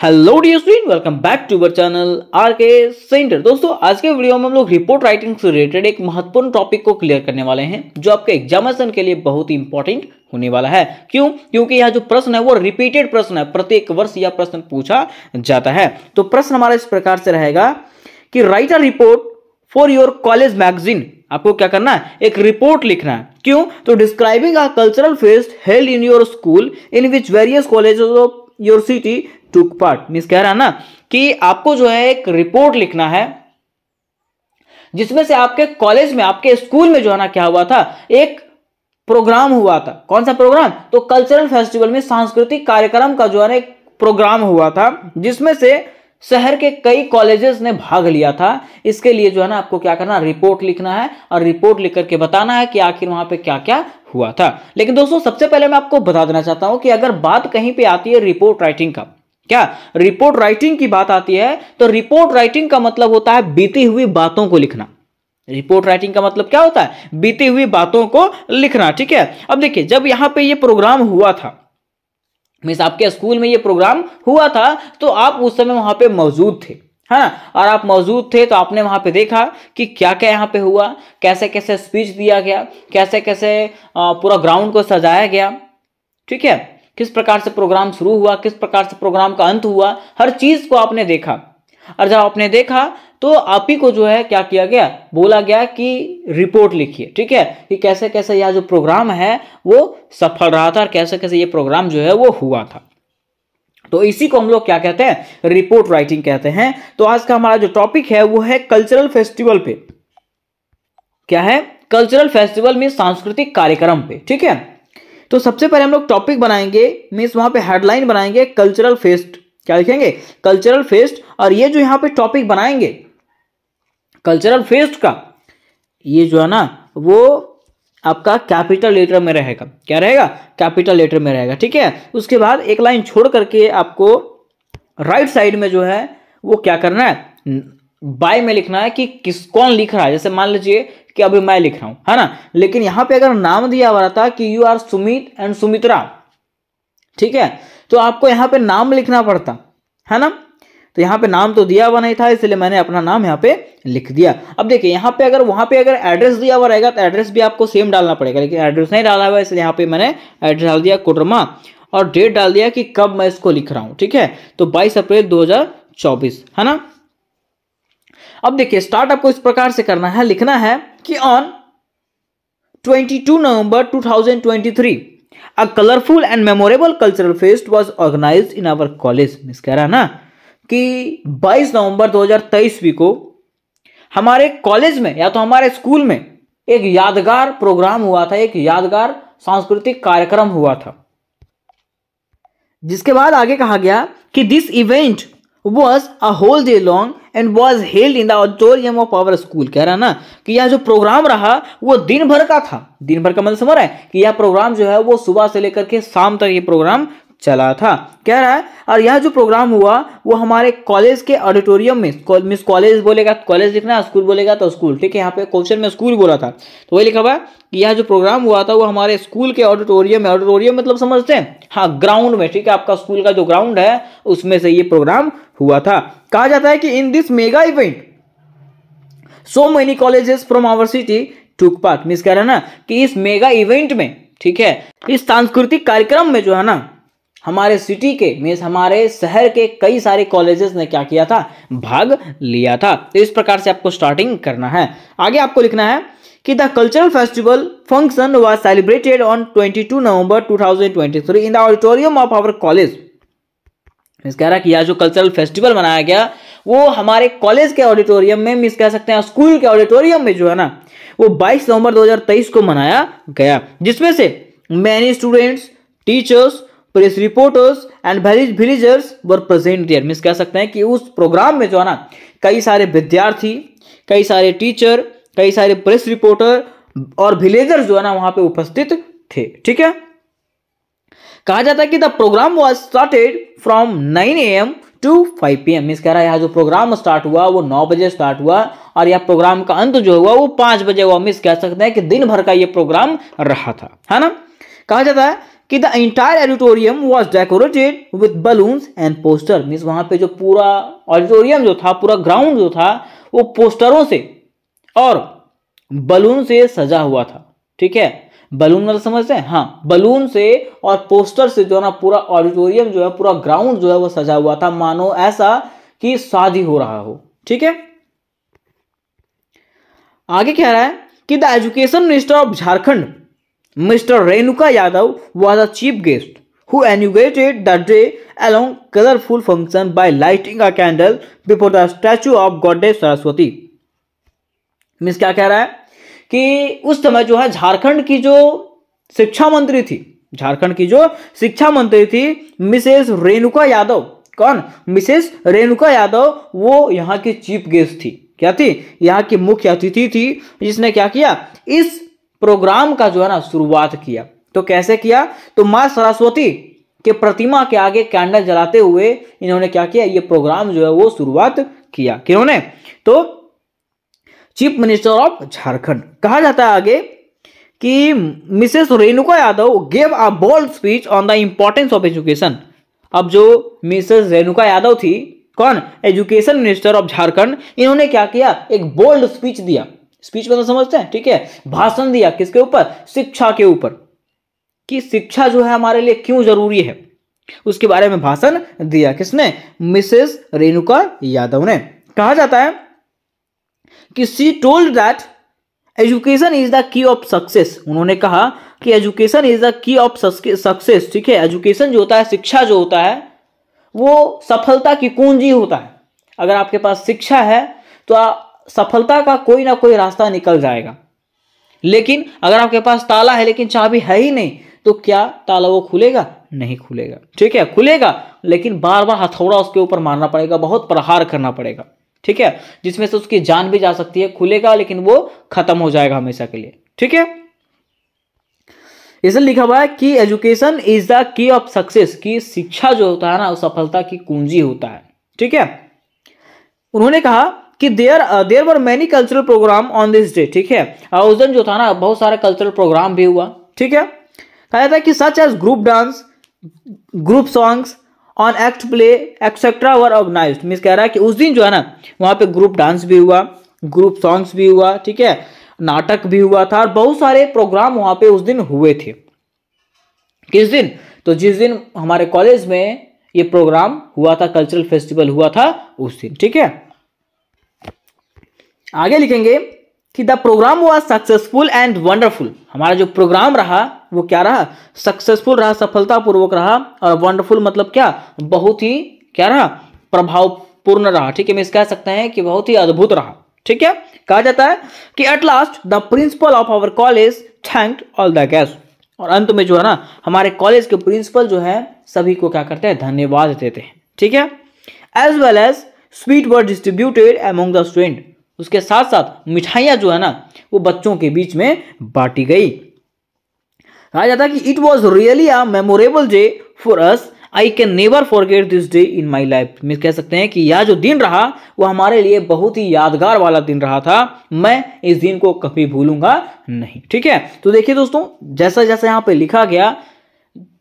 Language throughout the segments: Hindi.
Hello dear student, welcome back to our channel RK centre. दोस्तों, आज के वीडियो में हम लोग रिपोर्ट राइटिंग से रिलेटेड एक महत्वपूर्ण टॉपिक को क्लियर करने वाले हैं जो आपके एग्जामिनेशन के लिए बहुत ही इंपॉर्टेंट होने वाला है। क्यों? क्योंकि यह जो प्रश्न है वो रिपीटेड प्रश्न है, प्रत्येक वर्ष यह प्रश्न पूछा जाता है। तो प्रश्न हमारा इस प्रकार से रहेगा कि right a report for your college magazine. आपको क्या करना है? एक रिपोर्ट लिखना है। क्यों? तो describing a cultural fest held in your school in which various colleges of your city took part. Means कह रहा है ना कि आपको जो है एक रिपोर्ट लिखना है जिसमें से आपके कॉलेज में, आपके स्कूल में जो है ना क्या हुआ था, एक प्रोग्राम हुआ था। कौन सा प्रोग्राम? तो कल्चरल फेस्टिवल में सांस्कृतिक कार्यक्रम का जो है ना एक प्रोग्राम हुआ था जिसमें से शहर के कई कॉलेजेस ने भाग लिया था। इसके लिए जो है ना आपको क्या करना, रिपोर्ट लिखना है और रिपोर्ट लिख करके बताना है कि आखिर वहां पे क्या क्या हुआ था। लेकिन दोस्तों, सबसे पहले मैं आपको बता देना चाहता हूं कि अगर बात कहीं पे आती है रिपोर्ट राइटिंग का, क्या रिपोर्ट राइटिंग की बात आती है तो रिपोर्ट राइटिंग का मतलब होता है बीती हुई बातों को लिखना। रिपोर्ट राइटिंग का मतलब क्या होता है? बीती हुई बातों को लिखना। ठीक है, अब देखिए, जब यहां पे ये प्रोग्राम हुआ था, मींस आपके स्कूल में ये प्रोग्राम हुआ था, तो आप उस समय वहां पे मौजूद थे, है ना। और आप मौजूद थे तो आपने वहां पे देखा कि क्या क्या यहाँ पे हुआ, कैसे कैसे स्पीच दिया गया, कैसे कैसे पूरा ग्राउंड को सजाया गया। ठीक है, किस प्रकार से प्रोग्राम शुरू हुआ, किस प्रकार से प्रोग्राम का अंत हुआ, हर चीज को आपने देखा। और जब आपने देखा तो आप ही को जो है क्या किया गया, बोला गया कि रिपोर्ट लिखिए। ठीक है, कि कैसे कैसे यह जो प्रोग्राम है वो सफल रहा था और कैसे कैसे ये प्रोग्राम जो है वो हुआ था। तो इसी को हम लोग क्या कहते हैं? रिपोर्ट राइटिंग कहते हैं। तो आज का हमारा जो टॉपिक है वो है कल्चरल फेस्टिवल पे। क्या है? कल्चरल फेस्टिवल में सांस्कृतिक कार्यक्रम पे। ठीक है, तो सबसे पहले हम लोग टॉपिक बनाएंगे, मींस वहां पे हेडलाइन बनाएंगे कल्चरल फेस्ट। क्या लिखेंगे? Cultural fest. और ये जो यहां पे टॉपिक बनाएंगे कल्चरल फेस्ट का, ये जो है ना वो आपका कैपिटल लेटर में रहेगा। क्या रहेगा? कैपिटल लेटर में रहेगा। ठीक है, उसके बाद एक लाइन छोड़ करके आपको राइट साइड में जो है वो क्या करना है, बाय में लिखना है कि कौन लिख रहा है। जैसे मान लीजिए कि अभी मैं लिख रहा हूं, है ना, लेकिन यहां पे अगर नाम दिया हुआ था कि you are Sumit and Sumitra, ठीक है, तो आपको यहां पे नाम लिखना पड़ता, है ना। तो यहां पे नाम तो दिया हुआ नहीं था, इसलिए मैंने अपना नाम यहां पे लिख दिया। अब देखिए, यहां पे अगर वहां पे अगर एड्रेस दिया हुआ रहेगा तो एड्रेस भी आपको सेम डालना पड़ेगा, लेकिन एड्रेस नहीं डाला हुआ है, इसलिए यहां पे मैंने एड्रेस डाल दिया कोडरमा और डेट डाल दिया कि कब मैं इसको लिख रहा हूं। ठीक है, तो 22 अप्रैल 2024, है ना। अब देखिए, स्टार्ट आपको इस प्रकार से करना है, लिखना है कि on 22 November 2023 a colourful and memorable cultural fest was organised in our college. Miss कह रहा है ना कि 22 नवंबर 2023 को हमारे कॉलेज में या तो हमारे स्कूल में एक यादगार प्रोग्राम हुआ था, एक यादगार सांस्कृतिक कार्यक्रम हुआ था। जिसके बाद आगे कहा गया कि this event was a whole day long and was held in the auditorium of our school। कह रहा है ना कि यह जो प्रोग्राम रहा वो दिन भर का था। दिन भर का मतलब समझ रहा है कि यह प्रोग्राम जो है वो सुबह से लेकर के शाम तक ये प्रोग्राम चला था, कह रहा है। और यह जो प्रोग्राम हुआ वो हमारे कॉलेज के ऑडिटोरियम में, मिस कॉलेज बोलेगा तो कॉलेज लिखना है, स्कूल बोलेगा तो स्कूल। ठीक है, यहाँ पे क्वेश्चन में स्कूल बोला था तो वही लिखा हुआ है कि यह जो प्रोग्राम हुआ था वो हमारे स्कूल के ऑडिटोरियम में। ऑडिटोरियम मतलब समझते हैं? हाँ, ग्राउंड में। ठीक है, आपका स्कूल का जो ग्राउंड है उसमें से ये प्रोग्राम हुआ था। कहा जाता है कि in this mega event so many colleges from our city took part. Means कह रहा है ना कि इस मेगा इवेंट में, ठीक है, इस सांस्कृतिक कार्यक्रम में जो है ना हमारे सिटी के, मीन्स हमारे शहर के कई सारे कॉलेजेस ने क्या किया था, भाग लिया था। तो इस प्रकार से आपको स्टार्टिंग करना है। आगे आपको लिखना है कि the cultural festival function was celebrated on 22 November 2023 in the auditorium of our college. Miss कह रहा है कि यह जो कल्चरल फेस्टिवल मनाया गया वो हमारे कॉलेज के ऑडिटोरियम में, मिस कह सकते हैं स्कूल के ऑडिटोरियम में जो है ना वो 22 नवंबर 2023 को मनाया गया, जिसमें से many students, teachers, press reporters and villagers were present there. Means कह सकते हैं कि उस प्रोग्राम में जो है ना कई सारे विद्यार्थी, कई सारे टीचर, कई सारे प्रेस रिपोर्टर और विलेजर्स जो है ना वहां पे उपस्थित थे। ठीक है, कहा जाता है कि the program was started from 9 AM to 5 PM। Means कह रहा है यह जो प्रोग्राम स्टार्ट हुआ वो 9 बजे स्टार्ट हुआ और यह प्रोग्राम का अंत जो हुआ वो 5 बजे हुआ। मिस कह सकते हैं कि दिन भर का ये प्रोग्राम रहा था, है ना। कहा जाता है कि the entire auditorium was decorated with balloons and poster. Means वहां पे जो पूरा ऑडिटोरियम जो था, पूरा ग्राउंड जो था, वो पोस्टरों से और बलून से सजा हुआ था। ठीक है, बलून मतलब समझते हैं, हाँ, बलून से और पोस्टर से जो है ना पूरा ऑडिटोरियम जो है, पूरा ग्राउंड जो है वो सजा हुआ था, मानो ऐसा कि शादी हो रहा हो। ठीक है, आगे कह रहा है कि the education minister of Jharkhand mister Renuka Yadav was a chief guest who inaugurated the day along colorful function by lighting a candle before the statue of goddess Saraswati. Means क्या कह रहा है कि उस समय जो है झारखंड की जो शिक्षा मंत्री थी, झारखंड की जो शिक्षा मंत्री थी मिसेस रेणुका यादव। कौन? मिसेस रेणुका यादव। वो यहाँ की चीफ गेस्ट थी। क्या थी? यहाँ की मुख्य अतिथि थी, जिसने क्या किया, इस प्रोग्राम का जो है ना शुरुआत किया। तो कैसे किया? तो मां सरस्वती के प्रतिमा के आगे कैंडल जलाते हुए इन्होंने क्या किया, ये प्रोग्राम जो है वो शुरुआत किया। किन्होंने? तो चीफ मिनिस्टर ऑफ झारखंड। कहा जाता है आगे कि Mrs Renuka Yadav gave a bold speech on the importance of education. अब जो मिसेस रेणुका यादव थी, कौन? एजुकेशन मिनिस्टर ऑफ झारखंड, इन्होंने क्या किया, एक बोल्ड स्पीच दिया। स्पीच मतलब समझते हैं, ठीक है, भाषण दिया। किसके ऊपर? शिक्षा के ऊपर, कि शिक्षा जो है हमारे लिए क्यों जरूरी है, उसके बारे में भाषण दिया। किसने? मिसेस रेणुका यादव ने। कहा जाता है कि she told that education is the key of success. उन्होंने कहा कि education is the key of success. ठीक है, एजुकेशन जो होता है, शिक्षा जो होता है, वो सफलता की कुंजी होता है। अगर आपके पास शिक्षा है तो सफलता का कोई ना कोई रास्ता निकल जाएगा। लेकिन अगर आपके पास ताला है लेकिन चाबी है ही नहीं, तो क्या ताला वो खुलेगा? नहीं खुलेगा। ठीक है, खुलेगा लेकिन बार बार हथौड़ा उसके ऊपर मारना पड़ेगा, बहुत प्रहार करना पड़ेगा। ठीक है, जिसमें से उसकी जान भी जा सकती है। खुलेगा लेकिन वो खत्म हो जाएगा हमेशा के लिए। ठीक है, इसलिए लिखा हुआ है कि education is the key of success, की शिक्षा जो होता है ना, वो सफलता की कुंजी होता है। ठीक है, उन्होंने कहा कि there were many cultural program on this day. ठीक है, उस दिन जो था ना बहुत सारे कल्चरल प्रोग्राम भी हुआ। ठीक है, कहा जाता है कि such as group dance, group songs one act play etcetera were organised. Means कह रहा है कि उस दिन जो है ना वहां पे ग्रुप डांस भी हुआ, ग्रुप सॉन्ग्स भी हुआ, ठीक है, नाटक भी हुआ था, और बहुत सारे प्रोग्राम वहां पे उस दिन हुए थे। किस दिन? तो जिस दिन हमारे कॉलेज में ये प्रोग्राम हुआ था, कल्चरल फेस्टिवल हुआ था, उस दिन। ठीक है, आगे लिखेंगे कि द प्रोग्राम हुआ सक्सेसफुल एंड वंडरफुल। हमारा जो प्रोग्राम रहा वो क्या रहा? सक्सेसफुल रहा, सफलतापूर्वक रहा। और वंडरफुल मतलब क्या? बहुत ही क्या रहा? प्रभावपूर्ण रहा। ठीक है, मैं कह सकते हैं कि बहुत ही अद्भुत रहा। ठीक है, कहा जाता है कि at last the principal of our college thanked all the guest. और अंत में जो है ना हमारे कॉलेज के प्रिंसिपल जो है सभी को क्या करते हैं? धन्यवाद देते हैं। ठीक है, as well as sweet were distributed among the student. उसके साथ साथ मिठाइयां जो है ना वो बच्चों के बीच में बांटी गई। कहा जाता है कि it was really a memorable day for us, I can never forget this day in my life. मैं कह सकते हैं कि यह जो दिन रहा वो हमारे लिए बहुत ही यादगार वाला दिन रहा था। मैं इस दिन को कभी भूलूंगा नहीं। ठीक है, तो देखिए दोस्तों, जैसा जैसा यहाँ पे लिखा गया,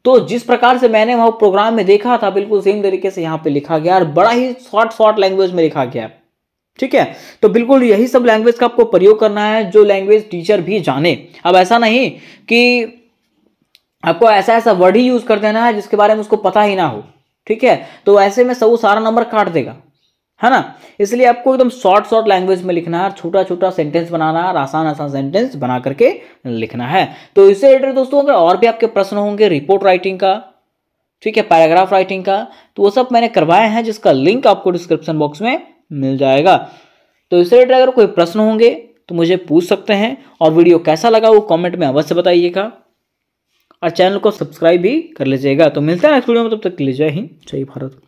तो जिस प्रकार से मैंने वहां प्रोग्राम में देखा था, बिल्कुल सेम तरीके से यहाँ पे लिखा गया, और बड़ा ही शॉर्ट लैंग्वेज में लिखा गया। ठीक है, तो बिल्कुल यही सब लैंग्वेज का आपको प्रयोग करना है जो लैंग्वेज टीचर भी जाने। अब ऐसा नहीं कि आपको ऐसा ऐसा वर्ड ही यूज कर देना है जिसके बारे में उसको पता ही ना हो। ठीक है, तो ऐसे में सब सारा नंबर काट देगा, है ना। इसलिए आपको एकदम शॉर्ट लैंग्वेज में लिखना है, छोटा छोटा सेंटेंस बनाना है, आसान सेंटेंस बना करके लिखना है। तो इससे रिलेटेड दोस्तों अगर और भी आपके प्रश्न होंगे रिपोर्ट राइटिंग का, ठीक है, पैराग्राफ राइटिंग का, तो वो सब मैंने करवाए हैं, जिसका लिंक आपको डिस्क्रिप्शन बॉक्स में मिल जाएगा। तो इससे रिलेटेड अगर कोई प्रश्न होंगे तो मुझे पूछ सकते हैं, और वीडियो कैसा लगा वो कमेंट में अवश्य बताइएगा, और चैनल को सब्सक्राइब भी कर लीजिएगा। तो मिलते हैं नेक्स्ट वीडियो में, तब तक के लिए जय हिंद, जय भारत।